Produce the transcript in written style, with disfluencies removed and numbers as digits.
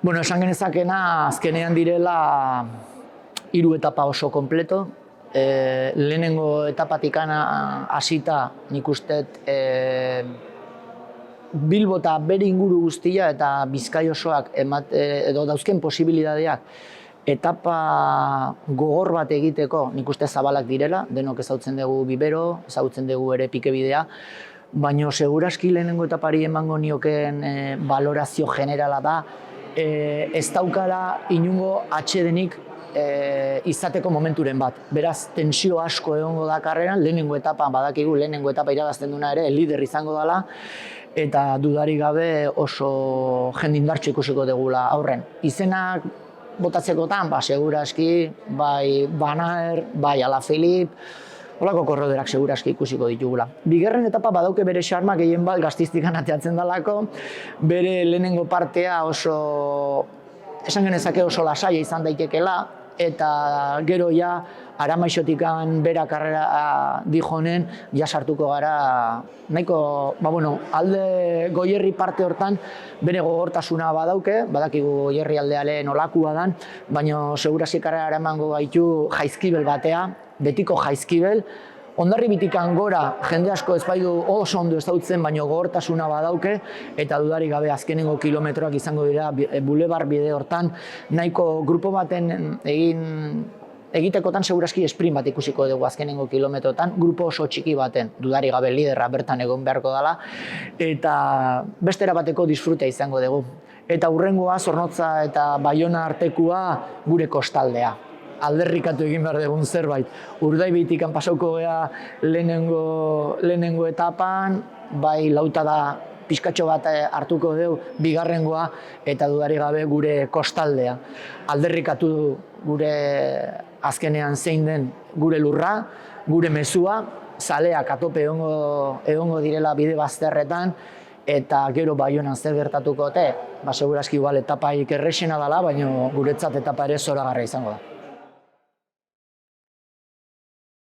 Bueno, esan genezakena azkenean direla 3 etapa oso kompleto. Lehenengo etapatikana hasita nik usteet Bilbo eta bere inguru guztia eta Bizkai osoak edo dauzken posibilidadeak etapa gogor bat egiteko nik uste zabalak direla, denok ezagutzen dugu Bibero, ezagutzen dugu ere pikebidea, baina seguraski lehenengo etapari emango niokeen balorazio generala da, ez daukala inungo atsedenik izateko momenturen bat. Beraz, tensio asko egongo da karreran, lehenengo etapa, badakigu lehenengo etapa irabazten duna ere, lider izango dela, eta dudarik gabe oso jende indartsu ikusiko dugula aurren. Izenak botatzekotan, seguraski, bai Banaer, bai Alaphilippe, holako korroderak seguraski ikusiko ditugula. Bigarren etapa badauke bere xarma gehien bat Gastiztikan ateatzen dalako, bere lehenengo partea oso, esan genezake oso lasaia izan daitekela, eta gero ja Aramaixotikan bera karrera Dijonen ja sartuko gara nahiko, alde Goierri parte hortan bere gogortasuna badauke, badakigu Goierri aldearen olakua dan, baina seguraski karrera emango gaitu Jaizkibel batea, betiko Jaizkibel, Hondarribitikan gora jende asko ez baitu oso ondo ezagutzen, baina gogortasuna badauke, eta dudarik gabe azkenengo kilometroak izango dira bulebar bide hortan, nahiko grupo baten egitekotan seguraski sprint bat ikusiko dugu azkenengo kilometrotan, grupo oso txiki baten, dudarik gabe liderra bertan egon beharko dela, eta bestera bateko disfrutea izango dugu. Eta hurrengoa, Zornotza eta Baiona artekua gure kostaldea. Alderrikatu egin behar dugun zerbait. Urdaibitikan pasauko gea lehenengo etapan, bai lautada pixkatxo bat hartuko dugu bigarrengoa eta dudarik gabe gure kostaldea. Alderrikatu gure azkenean zein den gure lurra, gure mezua, zaleak atope egongo direla bide bazterretan, eta gero Baionan zer gertatuko ote, seguraski igual etapaik errexena dela, baina guretzat etapa ere zoragarria izango da.